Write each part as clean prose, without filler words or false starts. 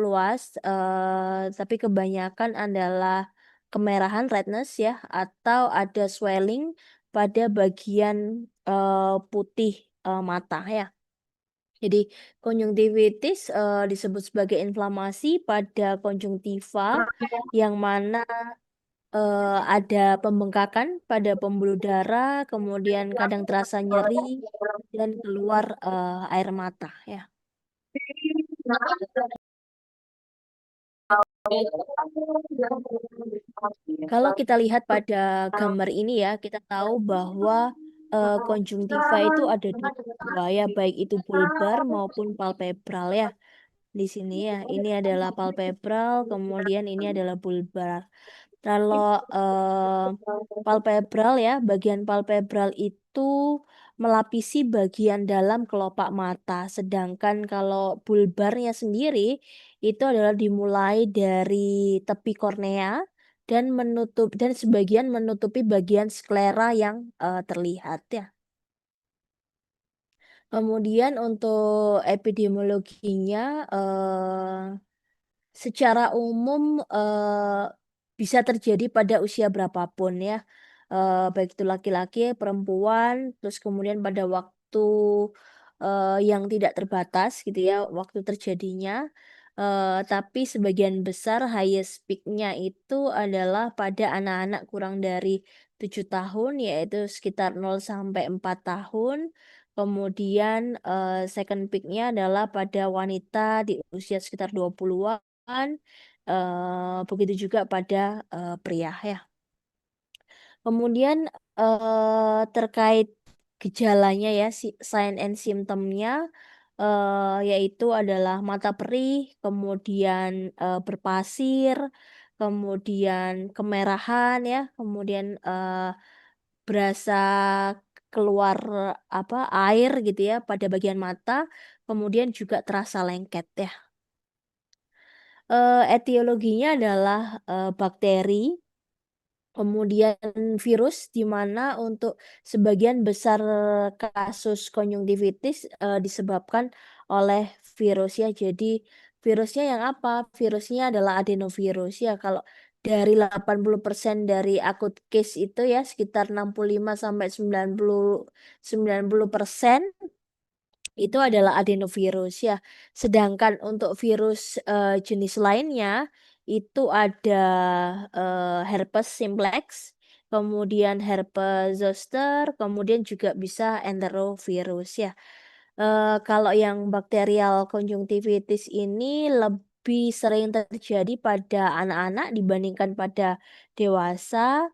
luas, tapi kebanyakan adalah kemerahan redness ya, atau ada swelling pada bagian, putih, mata ya. Jadi konjungtivitis, disebut sebagai inflamasi pada konjungtiva yang mana, ada pembengkakan pada pembuluh darah, kemudian kadang terasa nyeri dan keluar, air mata ya. Kalau kita lihat pada gambar ini ya, kita tahu bahwa, konjungtiva itu ada 2 ya, baik itu bulbar maupun palpebral ya. Di sini ya, ini adalah palpebral, kemudian ini adalah bulbar. Kalau, palpebral ya, bagian palpebral itu melapisi bagian dalam kelopak mata, sedangkan kalau bulbarnya sendiri, itu adalah dimulai dari tepi kornea dan sebagian menutupi bagian sklera yang, terlihat ya. Kemudian untuk epidemiologinya, secara umum, bisa terjadi pada usia berapapun ya, baik itu laki-laki, perempuan, terus kemudian pada waktu, yang tidak terbatas gitu ya, waktu terjadinya, tapi sebagian besar highest peak-nya itu adalah pada anak-anak kurang dari 7 tahun, yaitu sekitar 0 sampai 4 tahun. Kemudian, second peak-nya adalah pada wanita di usia sekitar 20-an, begitu juga pada, pria ya. Kemudian, terkait gejalanya ya, sign and symptom-nya, yaitu adalah mata perih, kemudian, berpasir, kemudian kemerahan ya, kemudian, berasa keluar, air gitu ya pada bagian mata, kemudian juga terasa lengket ya. Etiologinya adalah, bakteri, kemudian virus, di mana untuk sebagian besar kasus konjungtivitis, disebabkan oleh virus ya. Jadi virusnya yang apa? Virusnya adalah adenovirus ya. Kalau dari 80% dari akut case itu ya sekitar 65 sampai 90% itu adalah adenovirus ya. Sedangkan untuk virus, jenis lainnya itu ada, herpes simplex, kemudian herpes zoster, kemudian juga bisa enterovirus ya. Kalau yang bakterial konjungtivitis ini lebih sering terjadi pada anak-anak dibandingkan pada dewasa,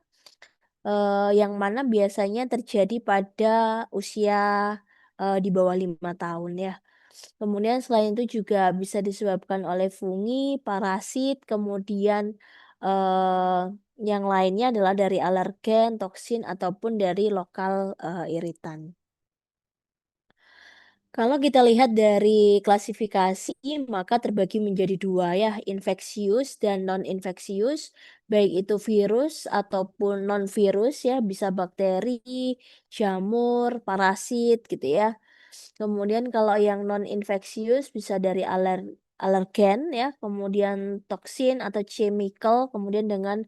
yang mana biasanya terjadi pada usia, di bawah 5 tahun ya. Kemudian selain itu juga bisa disebabkan oleh fungi, parasit, kemudian, eee, yang lainnya adalah dari alergen, toksin, ataupun dari lokal, iritan. Kalau kita lihat dari klasifikasi, maka terbagi menjadi 2 ya, infeksius dan non-infeksius, baik itu virus ataupun non-virus ya, bisa bakteri, jamur, parasit gitu ya. Kemudian kalau yang non-infeksius bisa dari alergen ya, kemudian toksin atau chemical, kemudian dengan,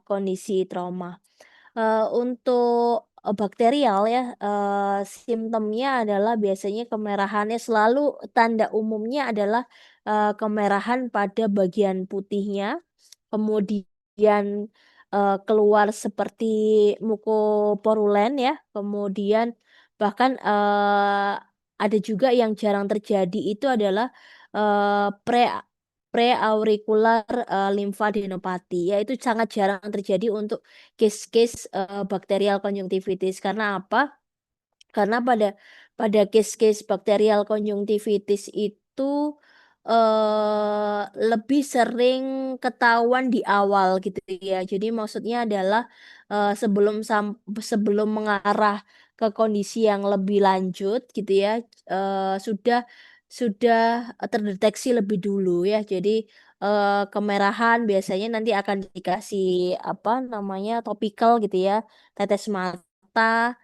kondisi trauma. Untuk, bakterial ya, simptomnya adalah biasanya kemerahannya selalu tanda umumnya adalah, kemerahan pada bagian putihnya, kemudian, keluar seperti mukoporulen ya, kemudian bahkan, ada juga yang jarang terjadi itu adalah, eee, pre preaurikular, limfadenopati, ya itu sangat jarang terjadi untuk case-case, bakterial konjungtivitis. Karena apa? Karena pada case-case bakterial konjungtivitis itu, lebih sering ketahuan di awal gitu ya. Jadi maksudnya adalah, sebelum mengarah ke kondisi yang lebih lanjut gitu ya, sudah terdeteksi lebih dulu ya. Jadi, kemerahan biasanya nanti akan dikasih apa namanya, topikal gitu ya, tetes mata,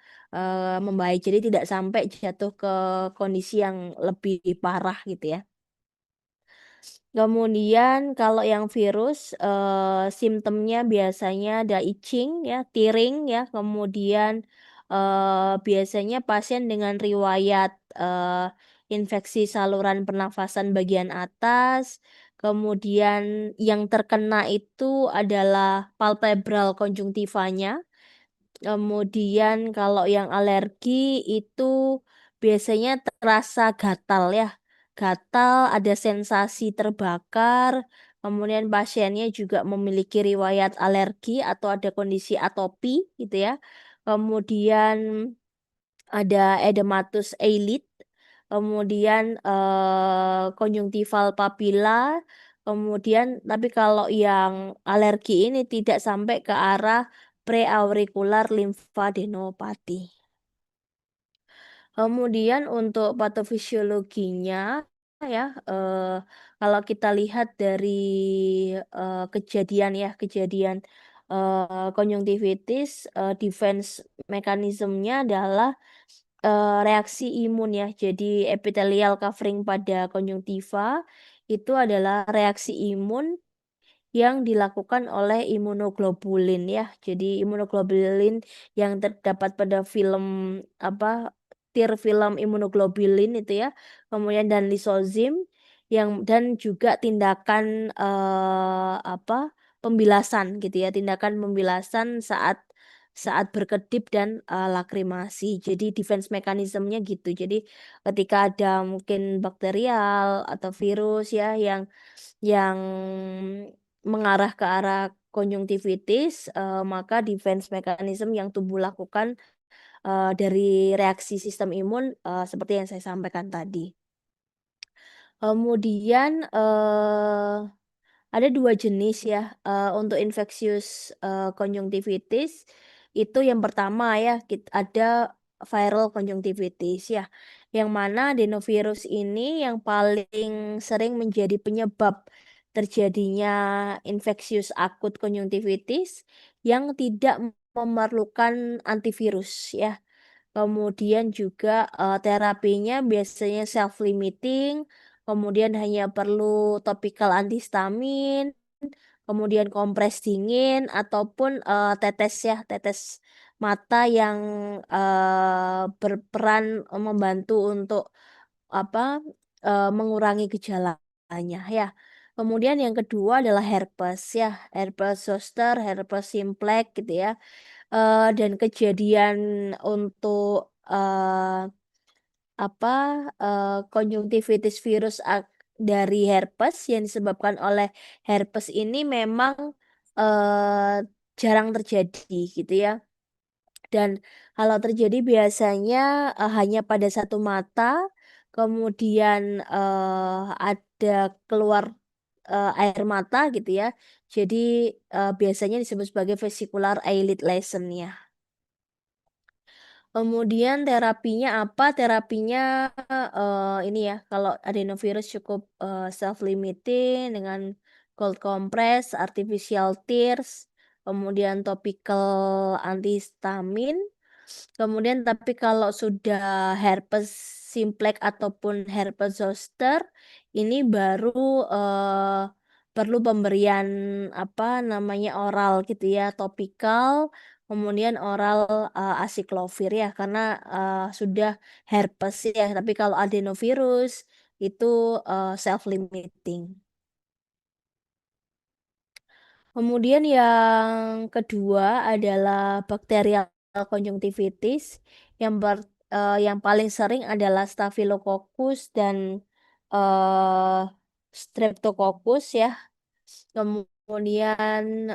membaik. Jadi tidak sampai jatuh ke kondisi yang lebih parah gitu ya. Kemudian kalau yang virus, simptomnya biasanya ada itching ya, tearing ya, kemudian, biasanya pasien dengan riwayat, infeksi saluran pernafasan bagian atas, kemudian yang terkena itu adalah palpebral konjungtivanya. Kemudian kalau yang alergi itu biasanya terasa gatal ya, gatal, ada sensasi terbakar, kemudian pasiennya juga memiliki riwayat alergi atau ada kondisi atopi gitu ya. Kemudian ada edematus eyelid, kemudian, konjungtival papila, kemudian tapi kalau yang alergi ini tidak sampai ke arah preaurikular limfadenopati. Kemudian untuk patofisiologinya ya, kalau kita lihat dari, kejadian ya, kejadian, konjungtivitis, defense mechanism-nya adalah, reaksi imun ya. Jadi epithelial covering pada konjungtiva itu adalah reaksi imun yang dilakukan oleh imunoglobulin ya. Jadi imunoglobulin yang terdapat pada film apa, tir film imunoglobulin itu ya, kemudian dan lisozim yang dan juga tindakan, apa, pembilasan gitu ya, tindakan pembilasan saat saat berkedip dan, lakrimasi. Jadi defense mechanism-nya gitu. Jadi ketika ada mungkin bakterial atau virus ya yang mengarah ke arah konjungtivitis, maka defense mechanism yang tubuh lakukan, dari reaksi sistem imun, seperti yang saya sampaikan tadi. Kemudian, ada 2 jenis ya, untuk infeksius, konjungtivitis, itu yang pertama ya ada viral konjungtivitis ya, yang mana adenovirus ini yang paling sering menjadi penyebab terjadinya infeksius akut konjungtivitis yang tidak memerlukan antivirus ya. Kemudian juga, terapinya biasanya self limiting, kemudian hanya perlu topikal antihistamin, kemudian kompres dingin ataupun, tetes ya, tetes mata yang, berperan membantu untuk apa, mengurangi gejalanya ya. Kemudian yang kedua adalah herpes ya, herpes zoster, herpes simplex gitu ya. Dan kejadian untuk, apa, konjungtivitis virus dari herpes yang disebabkan oleh herpes ini memang, jarang terjadi gitu ya. Dan kalau terjadi biasanya, hanya pada satu mata, kemudian, ada keluar, air mata gitu ya. Jadi, biasanya disebut sebagai vesicular eyelid lesion ya. Kemudian terapinya apa? Terapinya, ini ya, kalau adenovirus cukup, self limiting dengan cold compress, artificial tears, kemudian topical antihistamin. Kemudian tapi kalau sudah herpes simplex ataupun herpes zoster, ini baru, perlu pemberian, apa namanya, oral gitu ya, topikal, kemudian oral, acyclovir ya, karena, sudah herpes ya, tapi kalau adenovirus itu, self limiting. Kemudian yang kedua adalah bakterial konjungtivitis yang paling sering adalah Staphylococcus dan, eee, Streptococcus ya. Kemudian,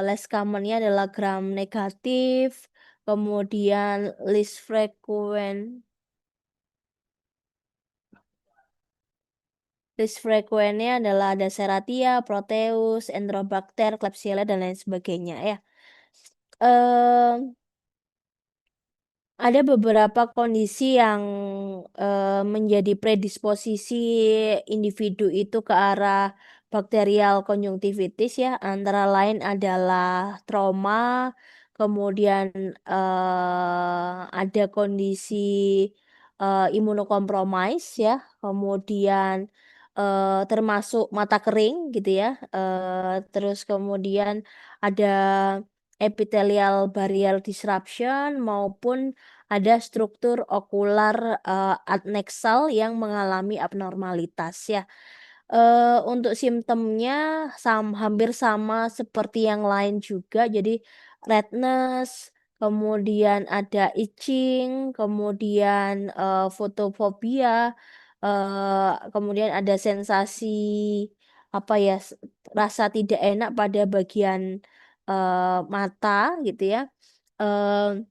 less common-nya adalah gram negatif, kemudian least frequent-nya adalah ada Serratia, Proteus, Enterobacter, Klebsiella, dan lain sebagainya ya. Mmm Ada beberapa kondisi yang, menjadi predisposisi individu itu ke arah bakterial konjungtivitis ya, antara lain adalah trauma, kemudian, ada kondisi, imunokompromis ya, kemudian, termasuk mata kering gitu ya, terus kemudian ada epithelial barrier disruption maupun ada struktur okular, adnexal yang mengalami abnormalitas ya. Untuk simptomnya hampir sama seperti yang lain juga, jadi redness, kemudian ada itching, kemudian, fotofobia, kemudian ada sensasi, apa ya, rasa tidak enak pada bagian, mata gitu ya, eee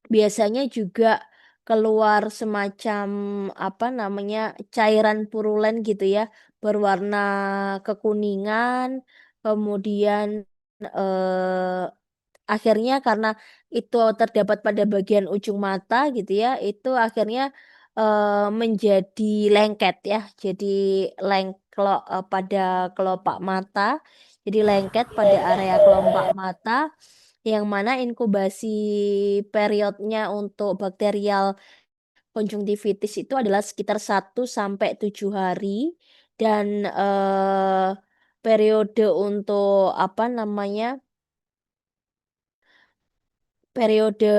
biasanya juga keluar semacam, apa namanya, cairan purulen gitu ya, berwarna kekuningan, kemudian, eee, akhirnya karena itu terdapat pada bagian ujung mata gitu ya, itu akhirnya, menjadi lengket ya, jadi pada kelopak mata, jadi lengket pada area kelopak mata yang mana inkubasi periodnya untuk bakterial konjungtivitis itu adalah sekitar 1 sampai 7 hari dan, periode untuk apa namanya, periode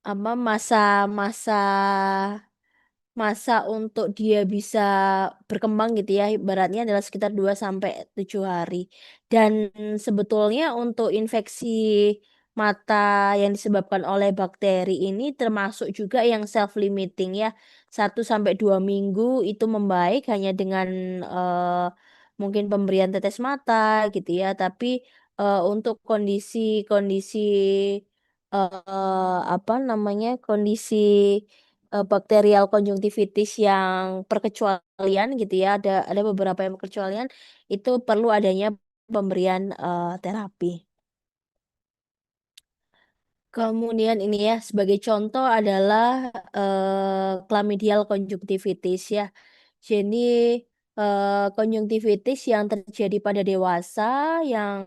apa, masa Masa untuk dia bisa berkembang gitu ya, ibaratnya adalah sekitar 2 sampai 7 hari. Dan sebetulnya untuk infeksi mata yang disebabkan oleh bakteri ini termasuk juga yang self limiting ya, 1 sampai 2 minggu itu membaik hanya dengan, mungkin pemberian tetes mata gitu ya. Tapi, untuk kondisi-kondisi, apa namanya, kondisi bakterial konjungtivitis yang perkecualian gitu ya, ada beberapa yang perkecualian, itu perlu adanya pemberian, terapi. Kemudian ini ya, sebagai contoh adalah, chlamydial conjunctivitis ya. Jadi, konjungtivitis yang terjadi pada dewasa yang,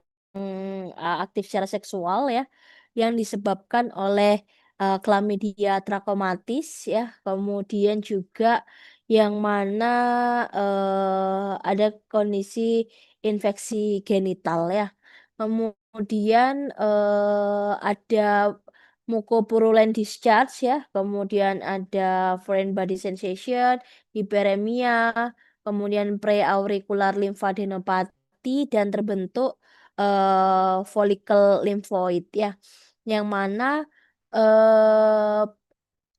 aktif secara seksual ya, yang disebabkan oleh, Chlamydia trachomatis ya, kemudian juga yang mana, ada kondisi infeksi genital ya. Kemudian, ada mucopurulent discharge ya, kemudian ada foreign body sensation, hiperemia, kemudian preauricular lymphadenopathy dan terbentuk, follicle lymphoid ya. Yang mana, eee,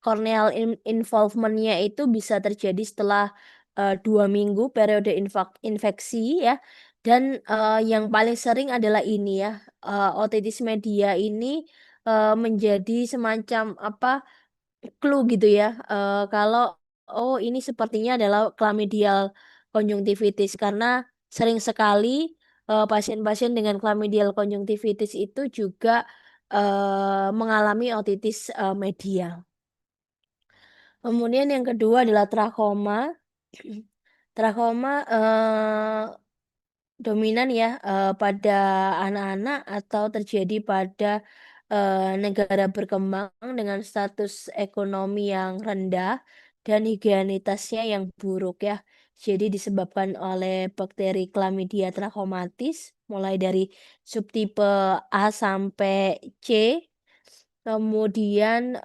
corneal involvement-nya itu bisa terjadi setelah, 2 minggu periode infeksi ya, dan, yang paling sering adalah ini ya, otitis media ini, menjadi semacam apa, clue gitu ya, kalau, oh ini sepertinya adalah chlamydial conjunctivitis karena sering sekali, pasien-pasien dengan chlamydial conjunctivitis itu juga, mengalami otitis, media. Kemudian yang kedua adalah trakoma. Trakoma, dominan ya, pada anak-anak atau terjadi pada, negara berkembang dengan status ekonomi yang rendah dan higienitasnya yang buruk ya. Jadi disebabkan oleh bakteri Chlamydia trachomatis mulai dari subtipe A sampai C. Kemudian,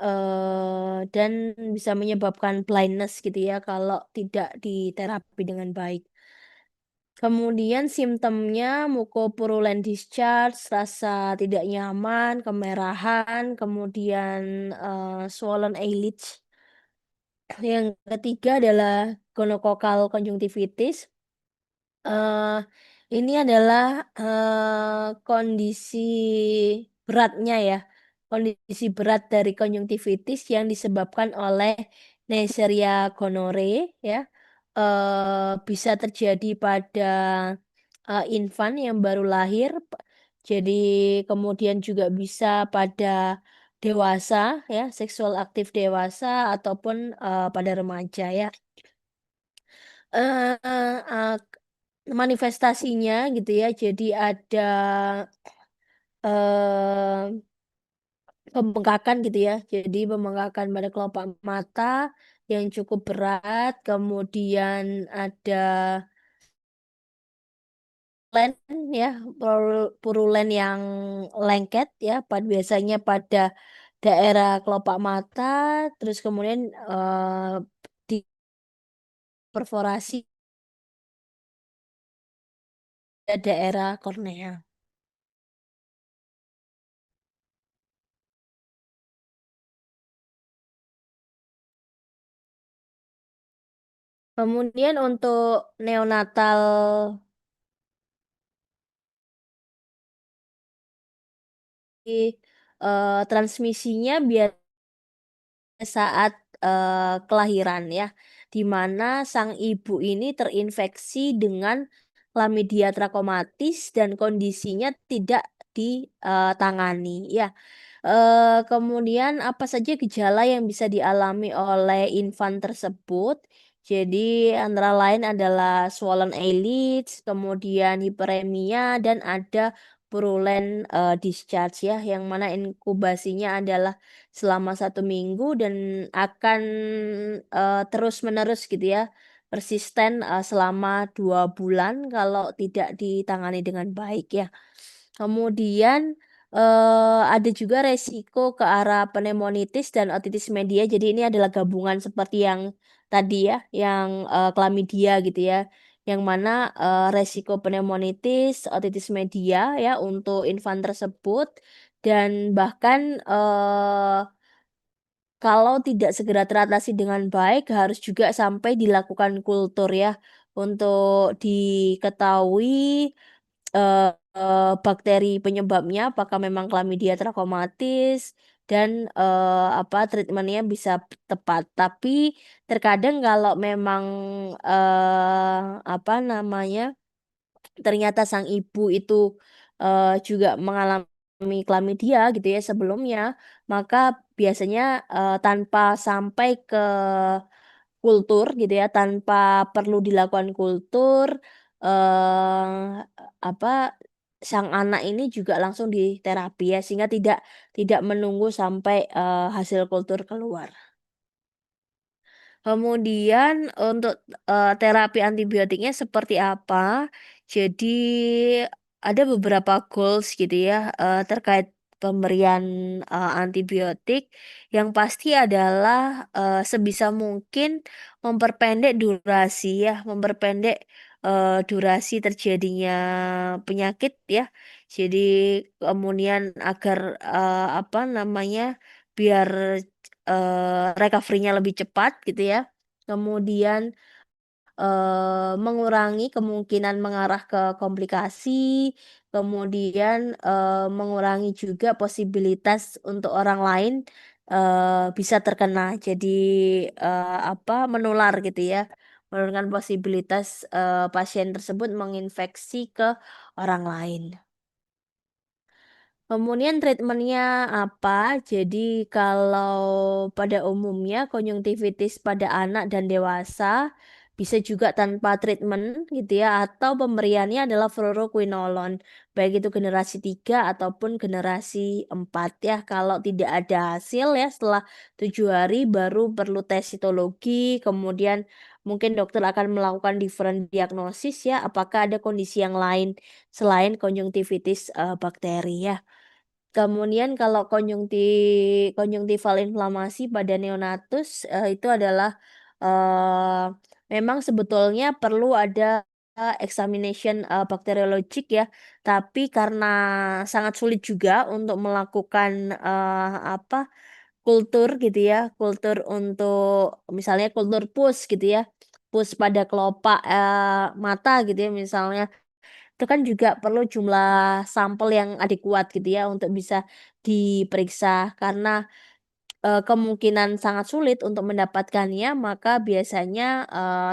dan bisa menyebabkan blindness gitu ya kalau tidak diterapi dengan baik. Kemudian simptomnya mucopurulent discharge, rasa tidak nyaman, kemerahan, kemudian, swollen eyelids. Yang ketiga adalah gonococcal conjunctivitis. Eee, ini adalah, kondisi beratnya ya, kondisi berat dari konjungtivitis yang disebabkan oleh Neisseria gonorrhoeae ya, bisa terjadi pada, infant yang baru lahir, jadi kemudian juga bisa pada dewasa ya, seksual aktif dewasa ataupun, pada remaja ya. Eee, manifestasinya gitu ya, jadi ada, eee, pembengkakan gitu ya, jadi pembengkakan pada kelopak mata, yang cukup berat, kemudian ada len ya, purulen yang lengket ya, biasanya pada daerah kelopak mata, terus kemudian, diperforasi ke daerah kornea. Kemudian untuk neonatal, transmisinya saat, kelahiran ya, di mana sang ibu ini terinfeksi dengan Chlamydia trachomatis dan kondisinya tidak ditangani ya. Kemudian apa saja gejala yang bisa dialami oleh infant tersebut? Jadi antara lain adalah swollen eyelids, kemudian hiperemia, dan ada purulent, discharge ya, yang mana inkubasinya adalah selama 1 minggu dan akan, terus-menerus gitu ya, persisten, selama 2 bulan kalau tidak ditangani dengan baik ya. Kemudian, ada juga resiko ke arah pneumonitis dan otitis media. Jadi ini adalah gabungan seperti yang tadi ya, yang, chlamydia gitu ya, yang mana, resiko pneumonitis, otitis media ya untuk infan tersebut dan bahkan, kalau tidak segera teratasi dengan baik harus juga sampai dilakukan kultur ya, untuk diketahui bakteri penyebabnya apakah memang Chlamydia trachomatis dan, treatment-nya bisa tepat. Tapi terkadang kalau memang, ternyata sang ibu itu, juga mengalami Chlamydia gitu ya sebelumnya, maka biasanya, tanpa sampai ke kultur gitu ya, tanpa perlu dilakukan kultur, eee, apa, sang anak ini juga langsung diterapi ya, sehingga tidak menunggu sampai, hasil kultur keluar. Kemudian untuk, terapi antibiotiknya seperti apa, jadi ada beberapa goals gitu ya, terkait pemberian, antibiotik. Yang pasti adalah, sebisa mungkin memperpendek durasi ya, memperpendek, durasi terjadinya penyakit ya. Jadi kemudian agar, biar recovery-nya lebih cepat gitu ya. Kemudian, mengurangi kemungkinan mengarah ke komplikasi, kemudian, mengurangi juga posibilitas untuk orang lain, bisa terkena. Jadi, menular gitu ya, menurunkan posibilitas, pasien tersebut menginfeksi ke orang lain. Kemudian treatmentnya apa, jadi kalau pada umumnya konjungtivitis pada anak dan dewasa, bisa juga tanpa treatment gitu ya, atau pemberiannya adalah fluoroquinolone, baik itu generasi 3 ataupun generasi 4 ya. Kalau tidak ada hasil ya setelah 7 hari baru perlu tes sitologi, kemudian mungkin dokter akan melakukan different diagnosis ya, apakah ada kondisi yang lain selain konjungtivitis, bakteri ya. Kemudian kalau konjungtival inflamasi pada neonatus, itu adalah, eee, memang sebetulnya perlu ada examination, bacteriologik ya, tapi karena sangat sulit juga untuk melakukan, kultur gitu ya, kultur untuk misalnya kultur pus gitu ya, pus pada kelopak, mata gitu ya misalnya. Itu kan juga perlu jumlah sampel yang adekuat gitu ya untuk bisa diperiksa karena, kemungkinan sangat sulit untuk mendapatkannya maka biasanya,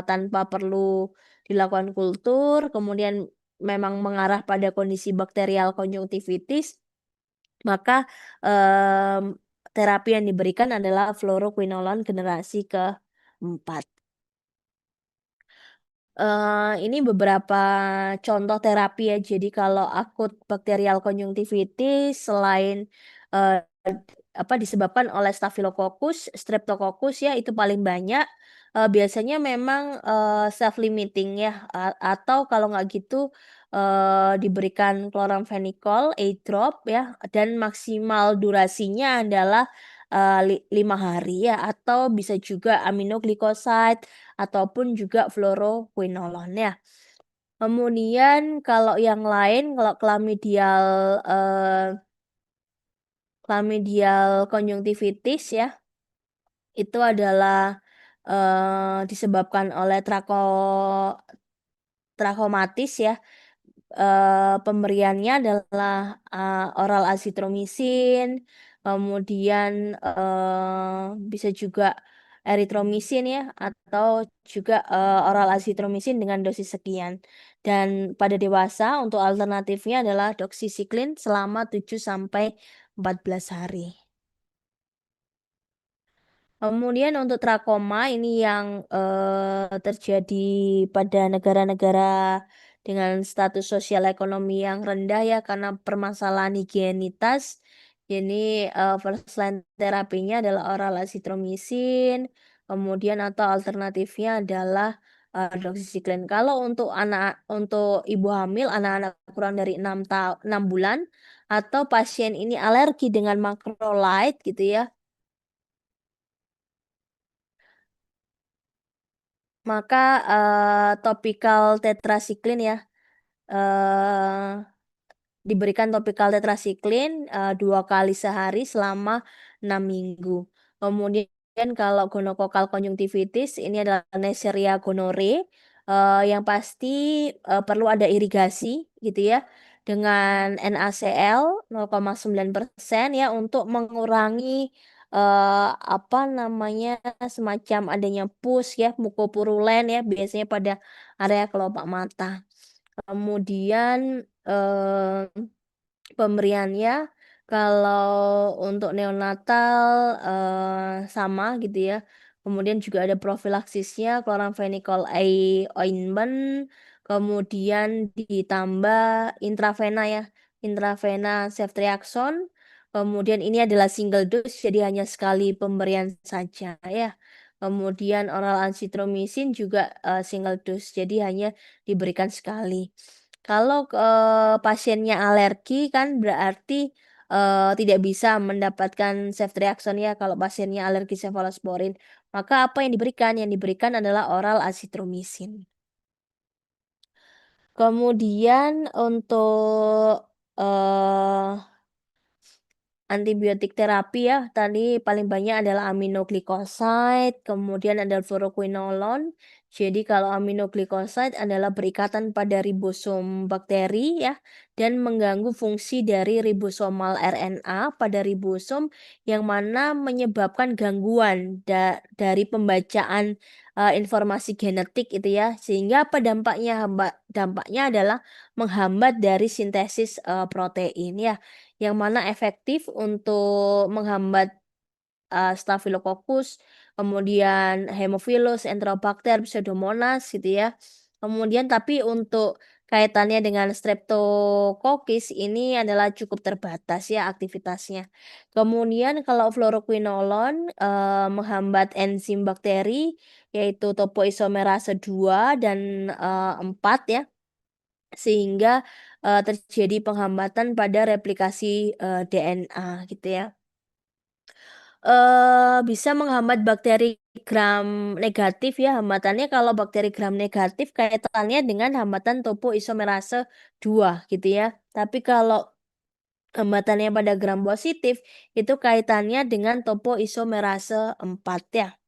tanpa perlu dilakukan kultur kemudian memang mengarah pada kondisi bakterial konjungtivitis maka, terapi yang diberikan adalah fluoroquinolone generasi keempat. Ini beberapa contoh terapi ya. Jadi kalau akut bakterial konjungtivitis selain, disebabkan oleh Staphylococcus, Streptococcus ya, itu paling banyak, biasanya memang, self limiting ya, atau kalau nggak gitu, diberikan chloramphenicol eye drop ya, dan maksimal durasinya adalah, 5 hari ya, atau bisa juga aminoglycoside ataupun juga fluoroquinolone ya. Kemudian kalau yang lain, kalau chlamydial conjunctivitis ya, itu adalah, disebabkan oleh trachomatis ya, pemberiannya adalah, oral azithromycin, kemudian, bisa juga erythromycin ya, atau juga, oral azithromycin dengan dosis sekian. Dan pada dewasa untuk alternatifnya adalah doxycycline selama 7 sampai 14 hari. Kemudian untuk trakoma ini yang, terjadi pada negara-negara dengan status sosial ekonomi yang rendah ya karena permasalahan higienitas. Jadi, first line terapinya adalah oral azithromycin, kemudian atau alternatifnya adalah, doxycycline. Kalau untuk ibu hamil anak-anak kurang dari 6 bulan atau pasien ini alergi dengan macrolide gitu ya, maka, topikal tetracycline ya, eee, diberikan topikal tetracycline, 2 kali sehari selama 6 minggu. Kemudian kalau gonococcal conjunctivitis ini adalah Neisseria gonorrhoeae, yang pasti, perlu ada irigasi gitu ya, dengan NaCl 0,9% ya untuk mengurangi, semacam adanya pus ya, mukopurulen ya, biasanya pada area kelopak mata. Kemudian, pemberiannya kalau untuk neonatal, sama gitu ya. Kemudian juga ada profilaksisnya chloramphenicol eye ointment, kemudian ditambah intravena ya, intravena ceftriaxone, kemudian ini adalah single dose jadi hanya sekali pemberian saja ya. Kemudian oral azithromycin juga, single dose jadi hanya diberikan sekali. Kalau, pasiennya alergi kan berarti, tidak bisa mendapatkan ceftriaxone ya kalau pasiennya alergi cefalosporin. Maka apa yang diberikan? Yang diberikan adalah oral azithromycin. Kemudian untuk, antibiotik terapi ya, tadi paling banyak adalah aminoglycoside, kemudian ada fluoroquinolone. Jadi kalau aminoglycoside adalah berikatan pada ribosom bakteri ya, dan mengganggu fungsi dari ribosomal RNA pada ribosom yang mana menyebabkan gangguan dari pembacaan, informasi genetik itu ya. Sehingga apa dampaknya? Dampaknya adalah menghambat dari sintesis, protein ya. Yang mana efektif untuk menghambat, Staphylococcus, kemudian Haemophilus, Enterobacter, Pseudomonas gitu ya. Kemudian tapi untuk kaitannya dengan Streptococcus ini adalah cukup terbatas ya aktivitasnya. Kemudian kalau fluoroquinolone, menghambat enzim bakteri yaitu topoisomerase 2 dan, 4 ya. Sehingga, terjadi penghambatan pada replikasi, DNA gitu ya. Bisa menghambat bakteri gram negatif ya, hambatannya kalau bakteri gram negatif kaitannya dengan hambatan topoisomerase 2 gitu ya. Tapi kalau hambatannya pada gram positif, itu kaitannya dengan topoisomerase 4 ya.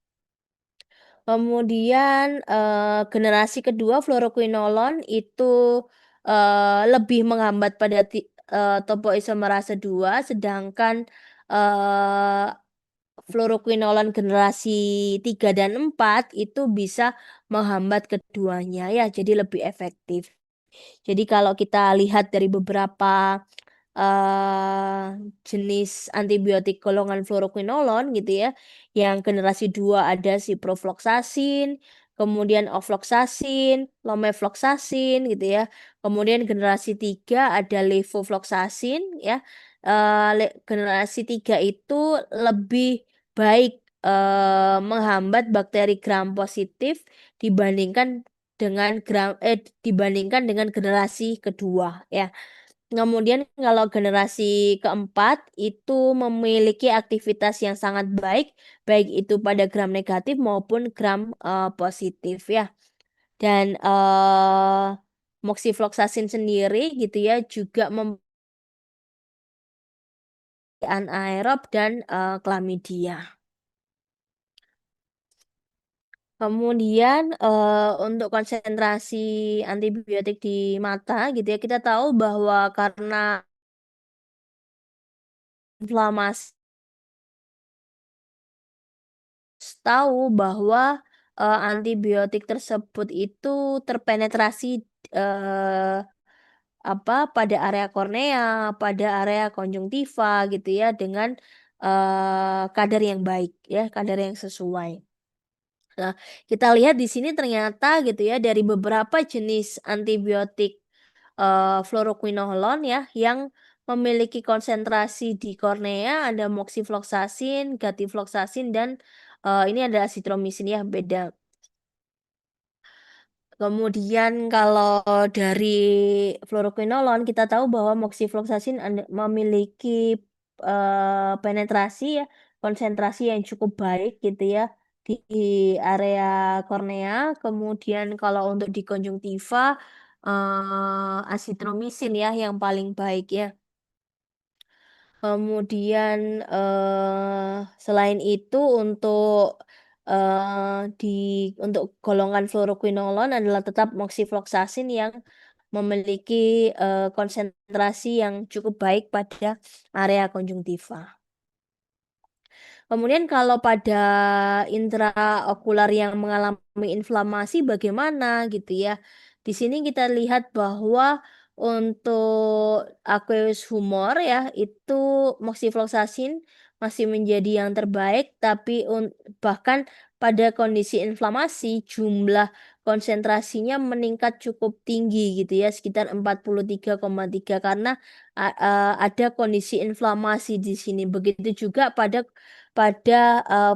Kemudian, generasi kedua fluoroquinolone itu, lebih menghambat pada topoisomerase 2 sedangkan, eee, fluoroquinolone generasi 3 dan 4 itu bisa menghambat keduanya ya, jadi lebih efektif. Jadi kalau kita lihat dari beberapa, jenis antibiotik golongan fluoroquinolone gitu ya, yang generasi 2 ada ciprofloxacin, kemudian ofloxacin, lomefloxacin gitu ya, kemudian generasi 3 ada levofloxacin ya, generasi 3 itu lebih baik, menghambat bakteri gram positif dibandingkan dibandingkan dengan generasi kedua ya. Kemudian kalau generasi keempat itu memiliki aktivitas yang sangat baik, baik itu pada gram negatif maupun gram, positif ya. Dan, moxifloxacin sendiri gitu ya juga anaerob dan, chlamydia. Kemudian, untuk konsentrasi antibiotik di mata gitu ya, kita tahu bahwa karena inflamasi tahu bahwa, antibiotik tersebut itu terpenetrasi, eee, pada area kornea, pada area konjungtiva gitu ya dengan, kadar yang baik ya, kadar yang sesuai. Nah, kita lihat di sini ternyata gitu ya dari beberapa jenis antibiotik, fluoroquinolone ya yang memiliki konsentrasi di kornea ada moxifloxacin, gatifloxacin, dan, ini ada azithromycin ya beda. Kemudian kalau dari fluoroquinolone kita tahu bahwa moxifloxacin memiliki, penetrasi ya, konsentrasi yang cukup baik gitu ya di area kornea. Kemudian kalau untuk di konjungtiva, azithromycin ya yang paling baik ya. Kemudian, selain itu untuk golongan fluoroquinolone adalah tetap moxifloxacin yang memiliki, konsentrasi yang cukup baik pada area konjungtiva. Kemudian kalau pada intraokular yang mengalami inflamasi bagaimana gitu ya. Di sini kita lihat bahwa untuk aqueous humor ya, itu moxifloxacin masih menjadi yang terbaik, tapi bahkan pada kondisi inflamasi jumlah konsentrasinya meningkat cukup tinggi gitu ya, sekitar 43,3 karena ada kondisi inflamasi di sini. Begitu juga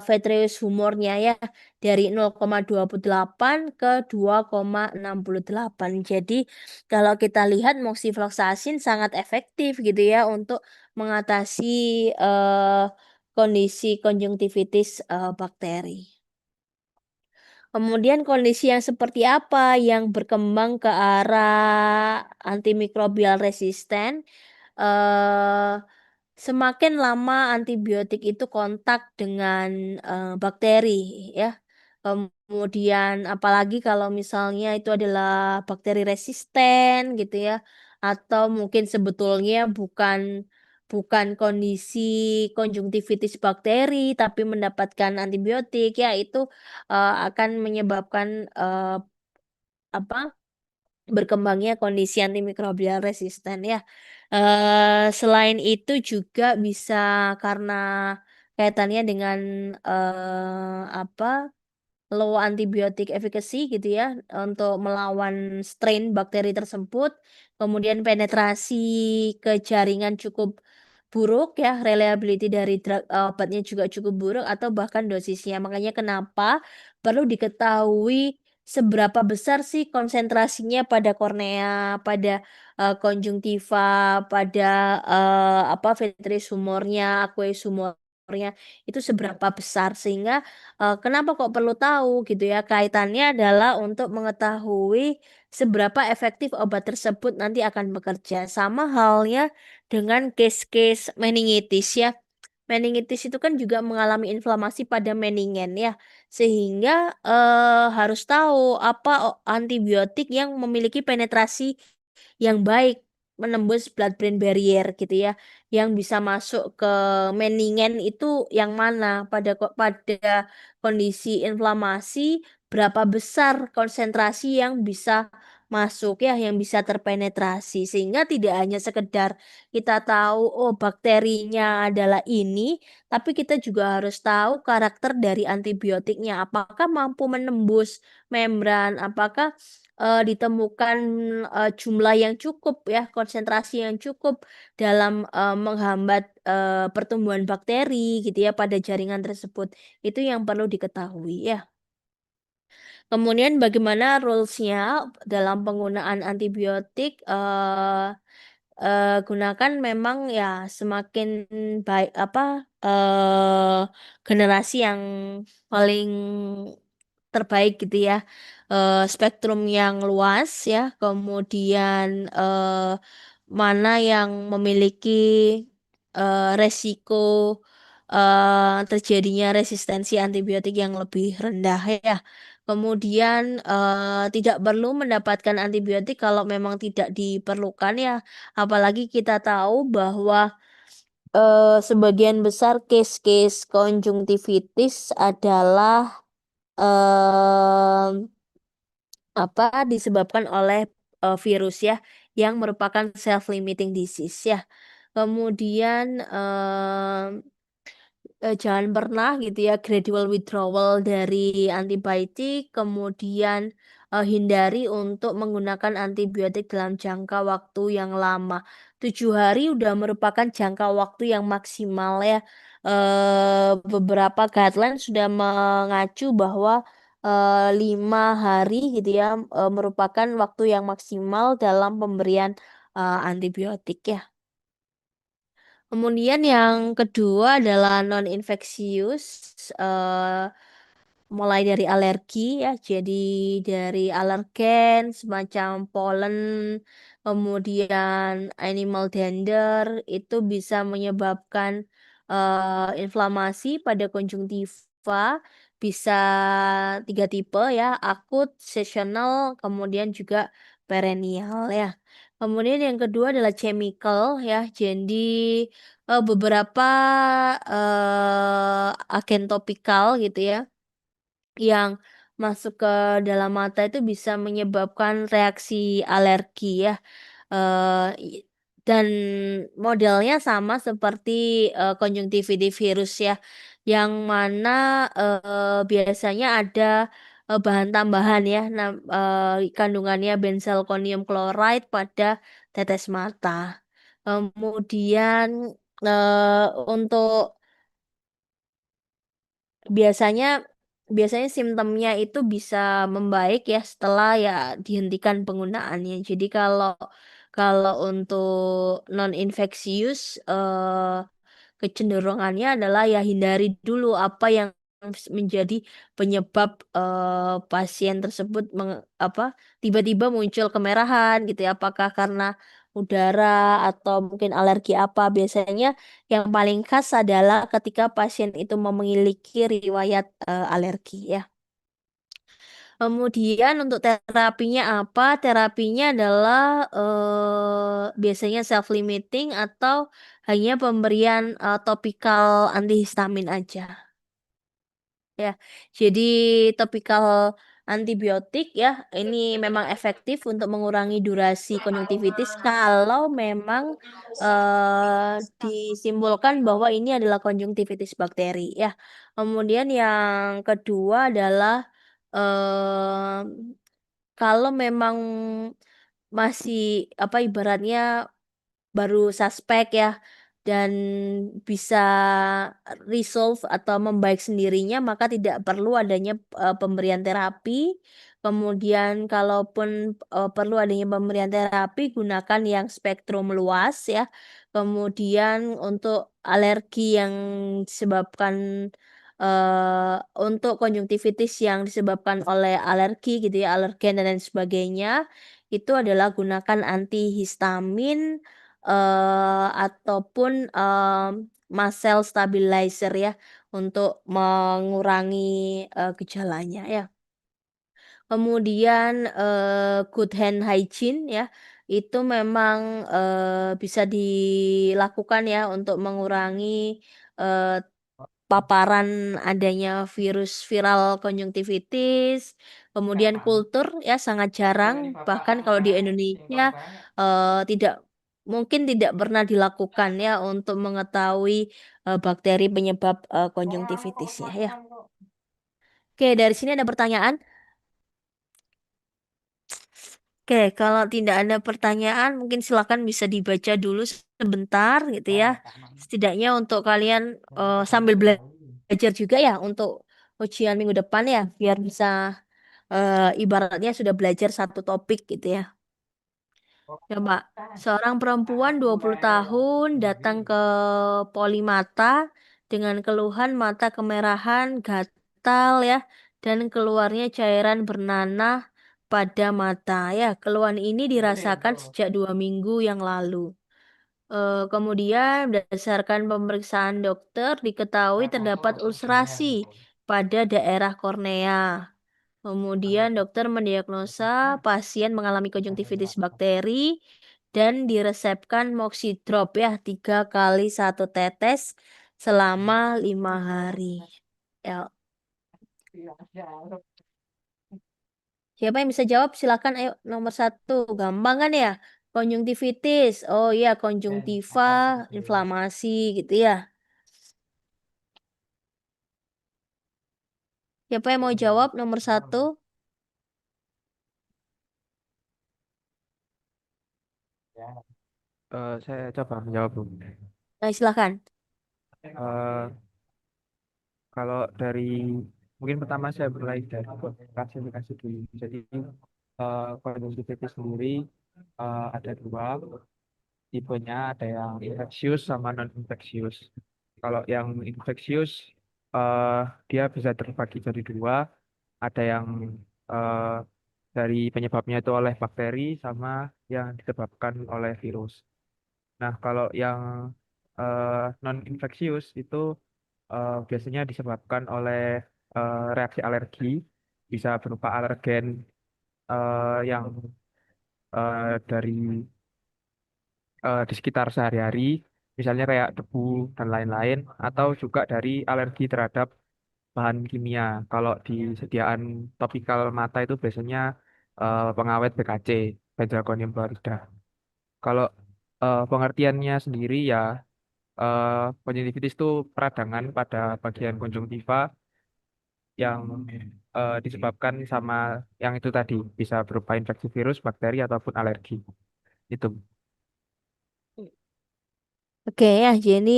Vitreous humornya ya, dari 0,28 ke 2,68. Jadi, kalau kita lihat moxifloxacin sangat efektif gitu ya untuk mengatasi, kondisi konjungtivitis, bakteri. Kemudian kondisi yang seperti apa yang berkembang ke arah antimikrobial resisten, eee semakin lama antibiotik itu kontak dengan, bakteri ya, kemudian apalagi kalau misalnya itu adalah bakteri resisten gitu ya, atau mungkin sebetulnya bukan kondisi konjungtivitis bakteri, tapi mendapatkan antibiotik, ya itu, akan menyebabkan, apa berkembangnya kondisi antimikrobial resisten ya. Selain itu juga bisa karena kaitannya dengan, low antibiotic efficacy gitu ya, untuk melawan strain bakteri tersebut, kemudian penetrasi ke jaringan cukup buruk ya, reliability dari obatnya juga cukup buruk atau bahkan dosisnya. Makanya kenapa perlu diketahui seberapa besar sih konsentrasinya pada kornea, pada, konjungtiva, pada, vitreous humornya, aqueous humornya, itu seberapa besar sehingga kenapa kok perlu tahu gitu ya, kaitannya adalah untuk mengetahui seberapa efektif obat tersebut nanti akan bekerja. Sama halnya dengan case-case meningitis ya. Meningitis itu kan juga mengalami inflamasi pada meningen ya, sehingga, harus tahu apa antibiotik yang memiliki penetrasi yang baik, menembus blood brain barrier gitu ya, yang bisa masuk ke meningen itu yang mana, pada kondisi inflamasi berapa besar konsentrasi yang bisa masuk ya, yang bisa terpenetrasi. Sehingga tidak hanya sekedar kita tahu, oh bakterinya adalah ini, tapi kita juga harus tahu karakter dari antibiotiknya, apakah mampu menembus membran, apakah ditemukan, jumlah yang cukup ya, konsentrasi yang cukup dalam, menghambat, pertumbuhan bakteri gitu ya pada jaringan tersebut. Itu yang perlu diketahui ya. Kemudian bagaimana rules-nya dalam penggunaan antibiotik, gunakan memang ya semakin baik apa, generasi yang paling terbaik gitu ya, spektrum yang luas ya, kemudian, mana yang memiliki, resiko, terjadinya resistensi antibiotik yang lebih rendah ya. Kemudian, tidak perlu mendapatkan antibiotik kalau memang tidak diperlukan ya, apalagi kita tahu bahwa, sebagian besar case-case konjungtivitis adalah, mmm, disebabkan oleh, virus ya, yang merupakan self limiting disease ya. Kemudian, jangan pernah gitu ya gradual withdrawal dari antibiotik, kemudian, hindari untuk menggunakan antibiotik dalam jangka waktu yang lama. 7 hari udah merupakan jangka waktu yang maksimal ya. Beberapa guideline sudah mengacu bahwa, 5 hari gitu ya, merupakan waktu yang maksimal dalam pemberian, antibiotik ya. Kemudian yang kedua adalah non-infeksius, mulai dari alergi ya, jadi dari alergen semacam polen, kemudian animal dander, itu bisa menyebabkan, inflamasi pada konjungtiva, bisa 3 tipe ya, akut, seasonal, kemudian juga perennial ya. Kemudian yang kedua adalah chemical ya, jadi, beberapa, agen topikal gitu ya yang masuk ke dalam mata itu bisa menyebabkan reaksi alergi ya, i dan modelnya sama seperti, konjungtivitis virus ya, yang mana, biasanya ada, bahan tambahan ya, kandungannya benzalkonium chloride pada tetes mata. Kemudian, untuk Biasanya biasanya simptomnya itu bisa membaik ya setelah ya dihentikan penggunaannya. Jadi kalau kalau untuk non infeksius, kecenderungannya adalah ya hindari dulu apa yang menjadi penyebab, pasien tersebut tiba-tiba muncul kemerahan gitu ya, apakah karena udara atau mungkin alergi apa. Biasanya yang paling khas adalah ketika pasien itu memiliki riwayat, alergi ya. Kemudian untuk terapinya apa, terapinya adalah, biasanya self limiting atau hanya pemberian, topikal antihistamin aja. Ya, jadi topikal antibiotik ya, ini memang efektif untuk mengurangi durasi konjungtivitis kalau memang, disimpulkan bahwa ini adalah konjungtivitis bakteri ya. Kemudian yang kedua adalah, kalau memang masih ibaratnya baru suspek ya, dan bisa resolve atau membaik sendirinya, maka tidak perlu adanya, pemberian terapi. Kemudian kalaupun, perlu adanya pemberian terapi, gunakan yang spektrum luas ya. Kemudian untuk alergi yang disebabkan, untuk konjungtivitis yang disebabkan oleh alergi gitu ya, alergen dan lain sebagainya, itu adalah gunakan antihistamin, ataupun, mast cell stabilizer ya, untuk mengurangi, gejalanya ya. Kemudian, good hand hygiene ya, itu memang, bisa dilakukan ya untuk mengurangi, eee, paparan adanya virus viral konjungtivitis, kemudian kultur ya sangat jarang, bahkan kalau di Indonesia, tidak mungkin tidak pernah dilakukan ya untuk mengetahui, bakteri penyebab, konjungtivitisnya ya. Oke, dari sini ada pertanyaan? Oke, kalau tidak ada pertanyaan, mungkin silakan bisa dibaca dulu sebentar gitu ya. Setidaknya untuk kalian sambil belajar juga ya untuk ujian minggu depan ya, biar bisa ibaratnya sudah belajar satu topik gitu ya. Coba, seorang perempuan 20 tahun datang ke Polimata dengan keluhan mata kemerahan, gatal ya, dan keluarnya cairan bernanah pada mata. Ya, keluhan ini dirasakan sejak 2 minggu yang lalu. Kemudian berdasarkan pemeriksaan dokter diketahui terdapat ulcerasi pada daerah kornea. Kemudian dokter mendiagnosa pasien mengalami konjungtivitis bakteri dan diresepkan Moxidrop ya 3 kali 1 tetes selama 5 hari. Ya, siapa yang bisa jawab? Silakan, ayo nomor 1. Gampang kan ya? Konjungtivitis. Oh iya, konjungtiva, inflamasi gitu ya. Siapa yang mau jawab nomor 1? Saya coba menjawab, Bu. Nah, silakan. Eh, Kalau dari mungkin pertama saya mulai dari klasifikasi dulu. Jadi konjungtivitis sendiri ada dua tipenya, ada yang infeksius sama non infeksius. Kalau yang infeksius eh, dia bisa terbagi jadi dua, ada yang eh, dari penyebabnya itu oleh bakteri sama yang disebabkan oleh virus. Nah, kalau yang non infeksius itu biasanya disebabkan oleh reaksi alergi, bisa berupa alergen yang dari di sekitar sehari-hari, misalnya kayak debu dan lain-lain, atau juga dari alergi terhadap bahan kimia. Kalau di sediaan topikal mata itu biasanya pengawet BKC, Benzalkonium klorida. Kalau pengertiannya sendiri ya, eh, konjungtivitis itu peradangan pada bagian konjungtiva yang disebabkan sama yang itu tadi, bisa berupa infeksi virus, bakteri, ataupun alergi. Itu. Oke ya, jadi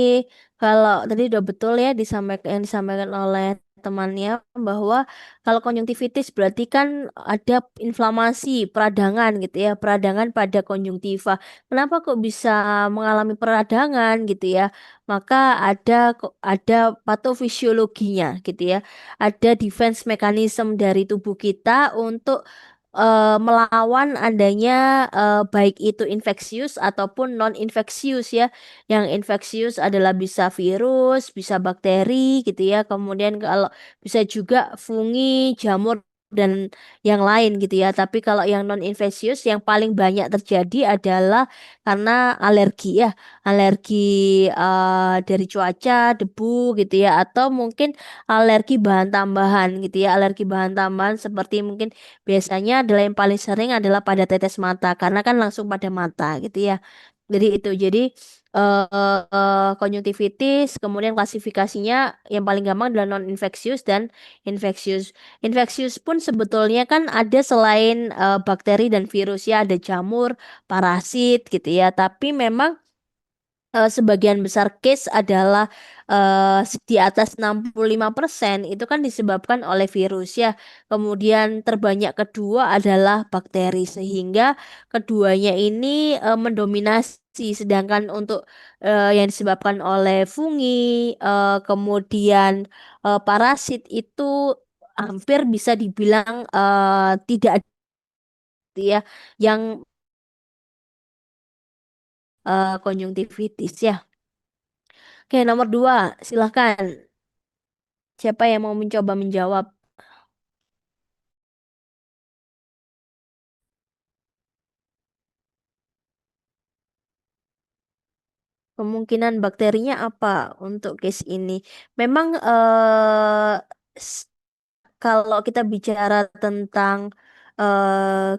kalau tadi udah betul ya disampaikan yang disampaikan oleh temannya bahwa kalau konjungtivitis berarti kan ada inflamasi, peradangan gitu ya, peradangan pada konjungtiva. Kenapa kok bisa mengalami peradangan gitu ya? Maka ada patofisiologinya gitu ya. Ada defense mechanism dari tubuh kita untuk melawan adanya baik itu infeksius ataupun non infeksius ya. Yang infeksius adalah bisa virus, bisa bakteri gitu ya. Kemudian kalau bisa juga fungi, jamur dan yang lain gitu ya. Tapi kalau yang non infeksius yang paling banyak terjadi adalah karena alergi ya. Alergi dari cuaca, debu gitu ya, atau mungkin alergi bahan tambahan gitu ya. Alergi bahan tambahan seperti mungkin biasanya adalah yang paling sering adalah pada tetes mata karena kan langsung pada mata gitu ya. Jadi itu. Jadi konjungtivitis, kemudian klasifikasinya yang paling gampang adalah non-infeksius dan infeksius. Infeksius pun sebetulnya kan ada selain bakteri dan virus ya, ada jamur, parasit gitu ya. Tapi memang sebagian besar case adalah di atas 65% itu kan disebabkan oleh virus ya. Kemudian terbanyak kedua adalah bakteri sehingga keduanya ini mendominasi sedangkan untuk yang disebabkan oleh fungi kemudian parasit itu hampir bisa dibilang tidak ada ya yang konjungtivitis ya. Oke, nomor 2, silahkan. Siapa yang mau mencoba menjawab? Kemungkinan bakterinya apa untuk case ini? Memang s- kalau kita bicara tentang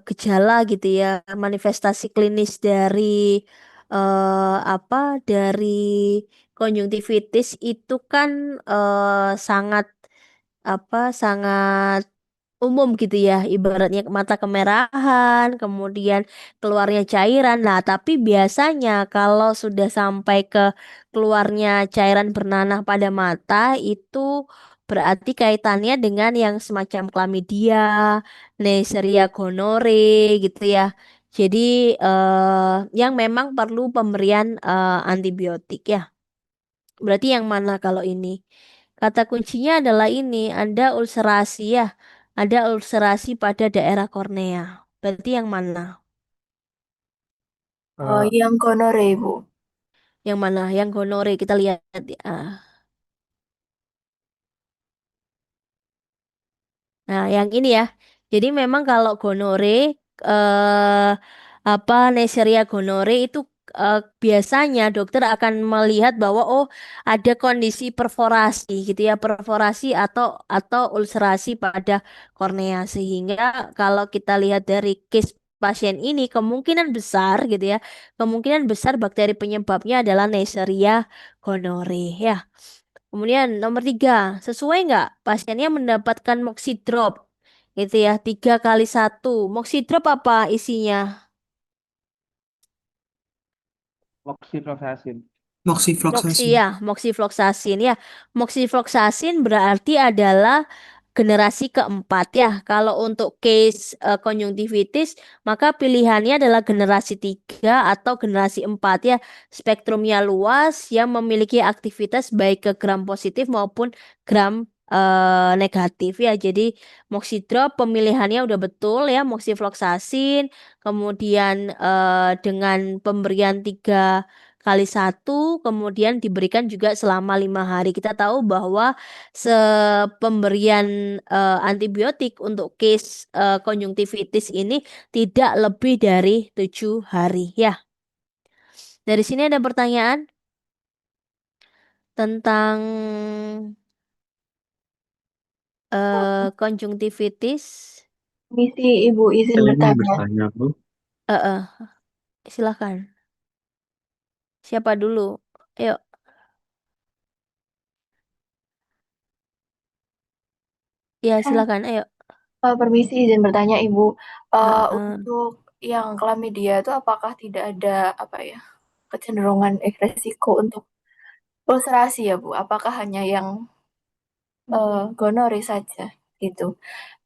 gejala gitu ya, manifestasi klinis dari apa dari konjungtivitis itu kan sangat sangat umum gitu ya, ibaratnya mata kemerahan, kemudian keluarnya cairan. Nah, tapi biasanya kalau sudah sampai ke keluarnya cairan bernanah pada mata, itu berarti kaitannya dengan yang semacam chlamydia, Neisseria gonorrhea gitu ya. Jadi yang memang perlu pemberian antibiotik ya. Berarti yang mana kalau ini? Kata kuncinya adalah ini, ada ulcerasi ya. Ada ulcerasi pada daerah kornea. Berarti yang mana? Eh, Yang gonore, Bu. Yang mana? Yang gonore kita lihat ya. Nah, yang ini ya. Jadi memang kalau gonore apa Neisseria gonore itu biasanya dokter akan melihat bahwa oh ada kondisi perforasi gitu ya, perforasi atau ulcerasi pada kornea sehingga kalau kita lihat dari case pasien ini kemungkinan besar gitu ya, kemungkinan besar bakteri penyebabnya adalah Neisseria gonorrhea ya. Kemudian nomor tiga, sesuai nggak pasiennya mendapatkan moxidrop gitu ya, 3 kali 1. Moxidrop apa isinya? Moxifloxacin. Moxi Moxifloxacin. ya, moxifloxacin ya. Moxifloxacin berarti adalah generasi keempat ya. Kalau untuk case konjungtivitis, maka pilihannya adalah generasi 3 atau generasi 4 ya. Spektrumnya luas yang memiliki aktivitas baik ke gram positif maupun gram negatif ya. Jadi moxidrop pemilihannya udah betul ya, moxifloxacin. Kemudian dengan pemberian 3 kali 1, kemudian diberikan juga selama 5 hari. Kita tahu bahwa pemberian antibiotik untuk case konjungtivitis ini tidak lebih dari 7 hari. Ya, dari sini ada pertanyaan tentang konjungtivitis. Misi Ibu izin Saya mau bertanya. bertanya, Bu. Eh, eh, Silakan. Siapa dulu? Ayo. Ya, silakan. Ayo. Permisi izin bertanya Ibu. Eh, eh. Untuk yang klamidia itu apakah tidak ada apa ya kecenderungan resiko untuk ulcerasi ya Bu? Apakah hanya yang gonore saja gitu?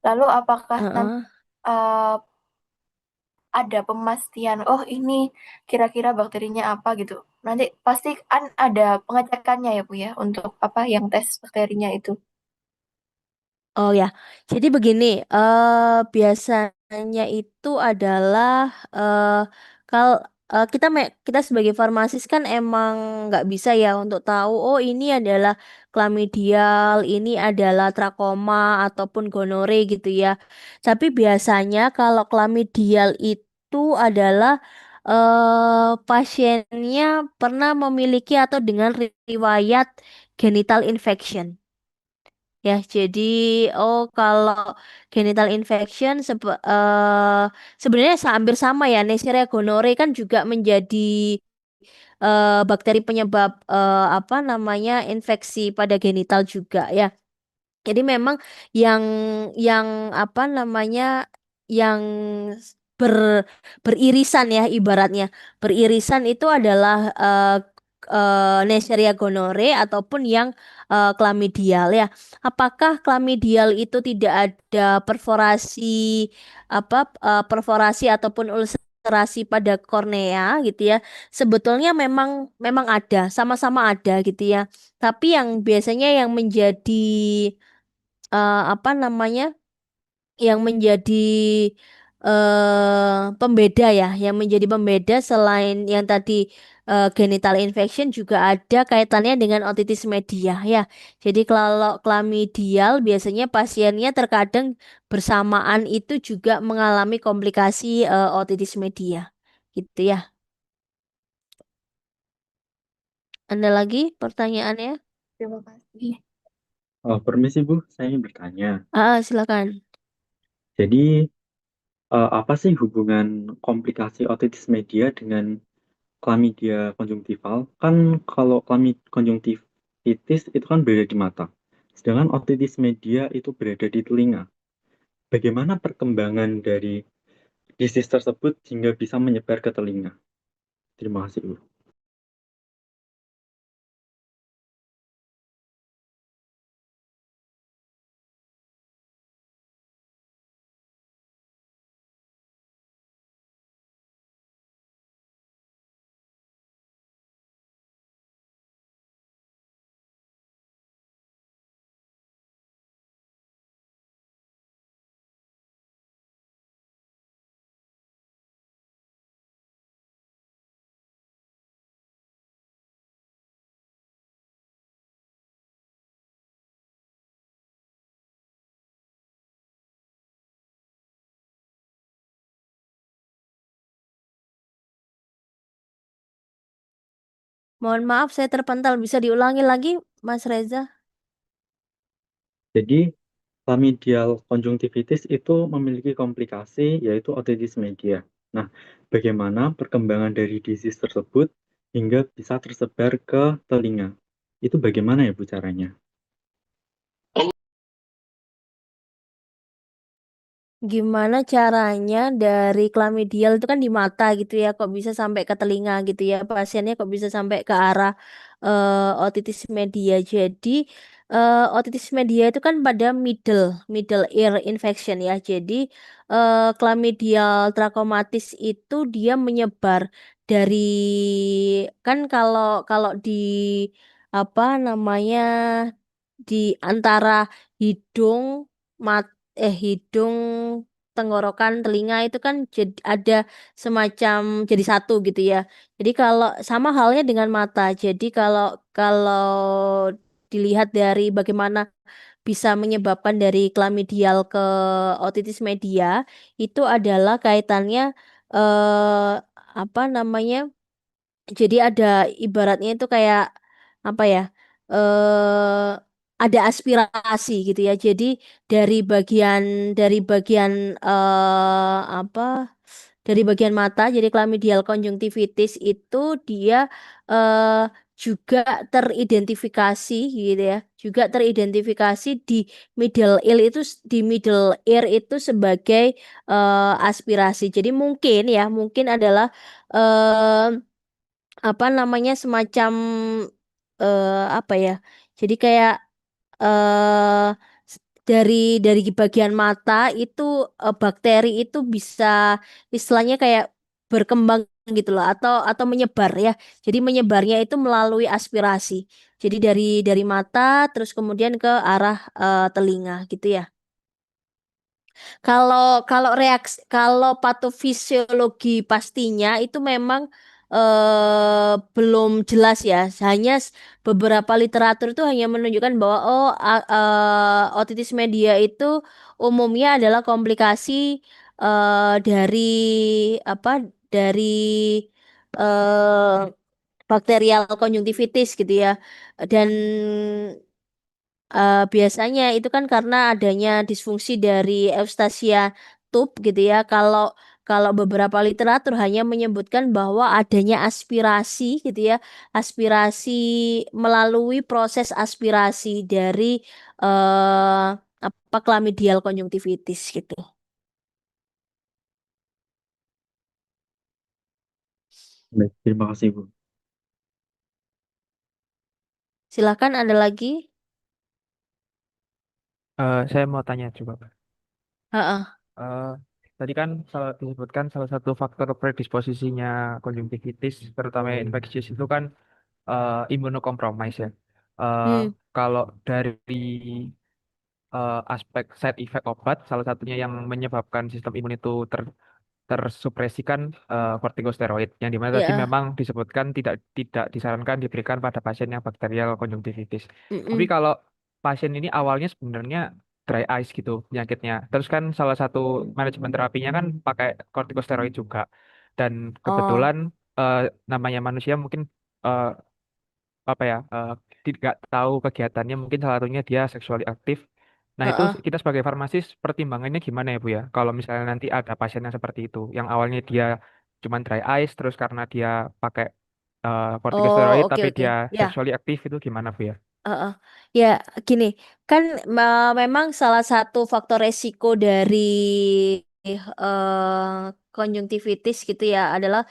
Lalu apakah Eh, nanti eh. ada pemastian, oh ini kira-kira bakterinya apa gitu. Nanti pasti kan ada pengecekannya ya Bu ya untuk apa yang tes bakterinya itu. Oh ya, jadi begini, biasanya itu adalah eh kalau kita sebagai farmasis kan emang nggak bisa ya untuk tahu, oh ini adalah chlamydial, ini adalah trakoma ataupun gonore gitu ya. Tapi biasanya kalau chlamydial itu adalah pasiennya pernah memiliki atau dengan riwayat genital infection. Ya, jadi kalau genital infection sebenarnya hampir sama ya. Neisseria gonorrhea kan juga menjadi bakteri penyebab apa namanya infeksi pada genital juga ya. Jadi memang yang yang apa namanya yang ber, beririsan ya ibaratnya. Beririsan itu adalah Neisseria gonorrhea ataupun yang chlamydial ya. Apakah chlamydial itu tidak ada perforasi ataupun ulcerasi pada kornea gitu ya. Sebetulnya memang memang ada, sama-sama ada gitu ya. Tapi yang biasanya yang menjadi apa namanya yang menjadi pembeda ya, yang menjadi pembeda selain yang tadi genital infection juga ada kaitannya dengan otitis media ya. Jadi kalau chlamydial biasanya pasiennya terkadang bersamaan itu juga mengalami komplikasi otitis media gitu ya. Ada lagi pertanyaannya? Terima kasih. Permisi, Bu. Saya ingin bertanya. Silakan. Jadi, apa sih hubungan komplikasi otitis media dengan chlamydia konjungtival? Kan kalau konjungtivitis itu kan berada di mata. Sedangkan otitis media itu berada di telinga. bagaimana perkembangan dari disease tersebut hingga bisa menyebar ke telinga? Terima kasih, Bu. Mohon maaf, saya terpental. Bisa diulangi lagi, Mas Reza? Jadi, chlamydial conjunctivitis itu memiliki komplikasi yaitu otitis media. Nah, bagaimana perkembangan dari disease tersebut hingga bisa tersebar ke telinga? Itu bagaimana ya Bu caranya? Gimana caranya dari chlamydial itu kan di mata gitu ya, kok bisa sampai ke telinga gitu ya, pasiennya kok bisa sampai ke arah otitis media. Jadi otitis media itu kan pada middle ear infection ya. Jadi chlamydial trachomatis itu dia menyebar dari, kan kalau kalau di apa namanya, di antara hidung, mat hidung, tenggorokan, telinga itu kan jadi ada semacam jadi satu gitu ya. Jadi kalau sama halnya dengan mata. Jadi kalau kalau dilihat dari bagaimana bisa menyebabkan dari chlamydial ke otitis media, itu adalah kaitannya eh apa namanya? Jadi ada ibaratnya itu kayak apa ya? eh ada aspirasi gitu ya. Jadi dari bagian dari bagian apa? Dari bagian mata, jadi chlamydial conjunctivitis itu dia eh juga teridentifikasi gitu ya. Juga teridentifikasi di middle ear itu sebagai aspirasi. Jadi mungkin ya, mungkin adalah apa namanya, semacam apa ya, jadi kayak eh s- dari bagian mata itu bakteri itu bisa istilahnya kayak berkembang gitu loh, atau menyebar ya, jadi menyebarnya itu melalui aspirasi, jadi dari mata terus kemudian ke arah telinga gitu ya. Kalau kalau kalau patofisiologi pastinya itu memang belum jelas ya. Beberapa literatur itu hanya menunjukkan bahwa otitis media itu umumnya adalah komplikasi dari apa, dari eh, bakterial konjungtivitis gitu ya. Dan biasanya itu kan karena adanya disfungsi dari eustasia tube gitu ya. Kalau kalau beberapa literatur hanya menyebutkan bahwa adanya aspirasi gitu ya, aspirasi melalui proses aspirasi dari eh, apa, chlamydial konjungtivitis gitu. Baik, terima kasih Bu. Silakan ada lagi. Saya mau tanya juga, Pak. Heeh. Eh, Tadi kan disebutkan salah satu faktor predisposisinya konjungtivitis, terutama infeksius itu kan imunokompromis ya. Eh, Hmm. Kalau dari aspek side effect obat, salah satunya yang menyebabkan sistem imun itu tersupresikan kortikosteroid, yang dimana tadi Ya. memang disebutkan tidak disarankan diberikan pada pasien yang bakterial konjungtivitis. Tapi Mm-mm. kalau pasien ini awalnya sebenarnya dry eyes gitu penyakitnya, terus kan salah satu manajemen terapinya kan pakai kortikosteroid juga, dan Oh. kebetulan eh, namanya manusia mungkin eh, apa ya, tidak tahu kegiatannya, mungkin salah satunya dia seksual aktif. Nah, itu Heeh. kita sebagai farmasis pertimbangannya gimana ya Bu ya? Kalau misalnya nanti ada pasien yang seperti itu, yang awalnya dia cuma dry eyes, terus karena dia pakai Oh, corticosteroid oke tapi oke. dia Ya. sexually aktif, itu gimana Bu ya? Heeh. Ya, gini, kan memang salah satu faktor resiko dari konjungtivitis gitu ya adalah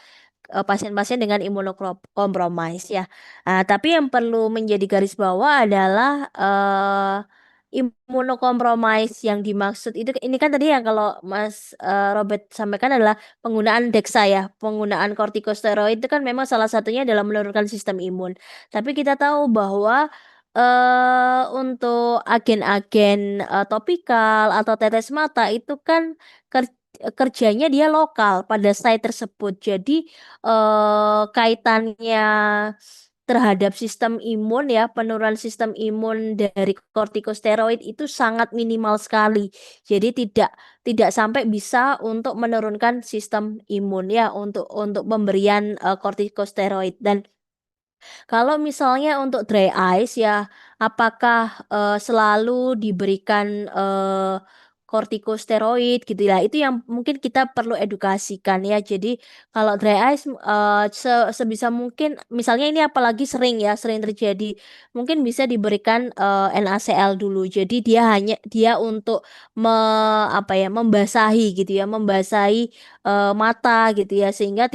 pasien-pasien dengan imunokompromis ya. Tapi yang perlu menjadi garis bawah adalah imunokompromis yang dimaksud itu ini kan tadi yang kalau Mas Robert sampaikan adalah penggunaan Dexa ya, penggunaan kortikosteroid itu kan memang salah satunya adalah menurunkan sistem imun. Tapi kita tahu bahwa untuk agen-agen topikal atau tetes mata itu kan kerjanya dia lokal pada site tersebut. Jadi kaitannya terhadap sistem imun ya, penurunan sistem imun dari kortikosteroid itu sangat minimal sekali. Jadi tidak sampai bisa untuk menurunkan sistem imun ya untuk pemberian kortikosteroid. Dan kalau misalnya untuk dry eyes ya, apakah selalu diberikan kortikosteroid gitu ya? Itu yang mungkin kita perlu edukasikan ya. Jadi kalau dry eyes sebisa mungkin, misalnya ini apalagi sering ya, sering terjadi, mungkin bisa diberikan NaCl dulu. Jadi dia untuk apa ya, membasahi gitu ya, membasahi mata gitu ya, sehingga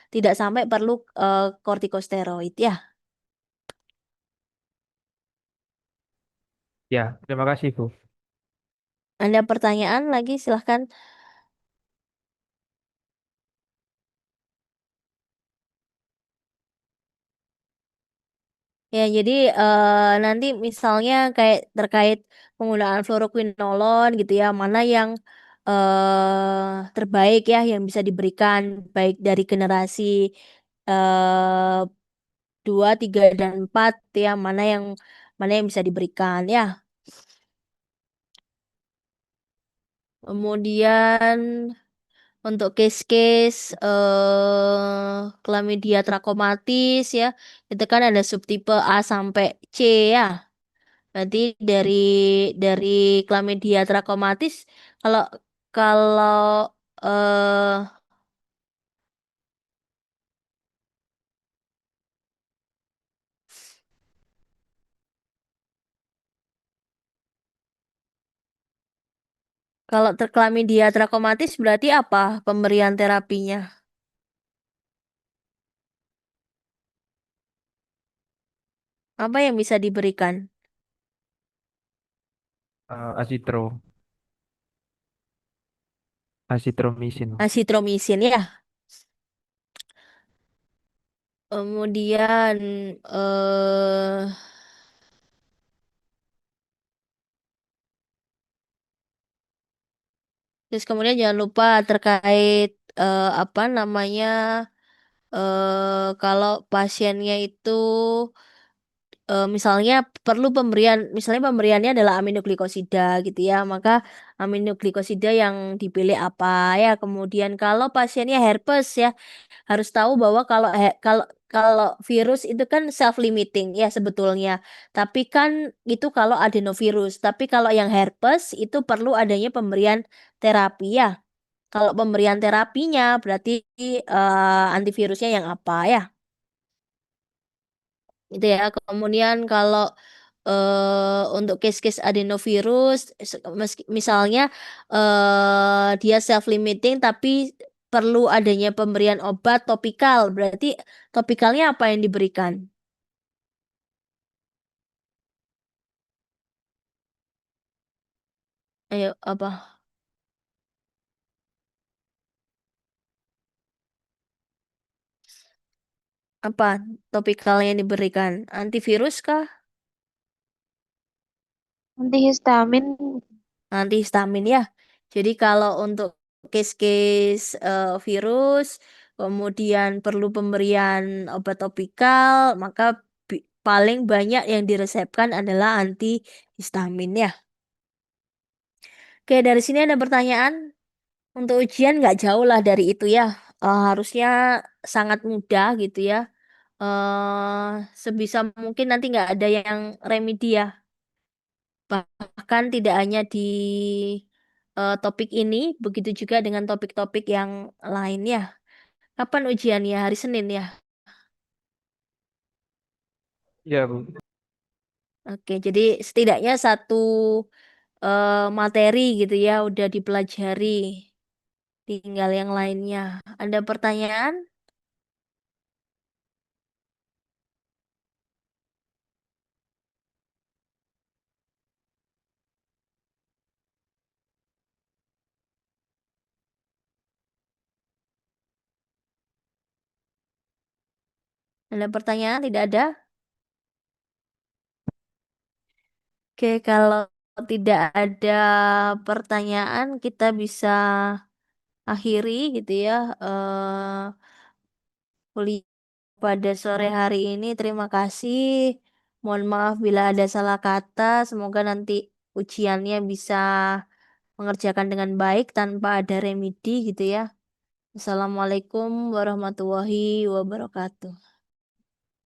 tidak sampai perlu kortikosteroid ya. Ya, terima kasih Bu. Ada pertanyaan lagi silahkan. Ya, jadi nanti misalnya kayak terkait penggunaan fluoroquinolone gitu ya, mana yang terbaik ya yang bisa diberikan baik dari generasi eh 2, 3, dan 4 ya, mana yang bisa diberikan ya. Kemudian untuk case-case chlamydia trachomatis ya, itu kan ada subtipe A sampai C ya. Berarti dari chlamydia trachomatis kalau kalau eh kalau chlamydia trachomatis berarti apa pemberian terapinya? Apa yang bisa diberikan? Azitromisin. Azitromisin ya. Kemudian terus kemudian jangan lupa terkait apa namanya kalau pasiennya itu misalnya perlu misalnya pemberiannya adalah aminoglikosida gitu ya, maka aminoglikosida yang dipilih apa ya. Kemudian kalau pasiennya herpes ya, harus tahu bahwa kalau virus itu kan self limiting ya sebetulnya. Tapi kan itu kalau adenovirus. Tapi kalau yang herpes itu perlu adanya pemberian terapi ya. Kalau pemberian terapinya berarti antivirusnya yang apa ya? Itu ya. Kemudian kalau untuk case-case adenovirus, misalnya dia self limiting tapi perlu adanya pemberian obat topikal, berarti topikalnya apa yang diberikan? Ayo apa? Apa topikalnya yang diberikan? Antivirus kah? Antihistamin. Antihistamin ya. Jadi kalau untuk case-case virus, kemudian perlu pemberian obat topikal, maka paling banyak yang diresepkan adalah antihistamin ya. Oke, dari sini ada pertanyaan. Untuk ujian nggak jauh lah dari itu ya. Harusnya sangat mudah gitu ya. Sebisa mungkin nanti nggak ada yang remedi ya. Bahkan tidak hanya di topik ini, begitu juga dengan topik-topik yang lainnya. Kapan ujiannya? Hari Senin ya? Ya Bu. Oke, jadi setidaknya satu materi gitu ya udah dipelajari. Tinggal yang lainnya. Ada pertanyaan? Ada pertanyaan? Tidak ada? Oke, kalau tidak ada pertanyaan, kita bisa akhiri gitu ya kuliah pada sore hari ini. Terima kasih. Mohon maaf bila ada salah kata. Semoga nanti ujiannya bisa mengerjakan dengan baik tanpa ada remedi gitu ya. Assalamualaikum warahmatullahi wabarakatuh.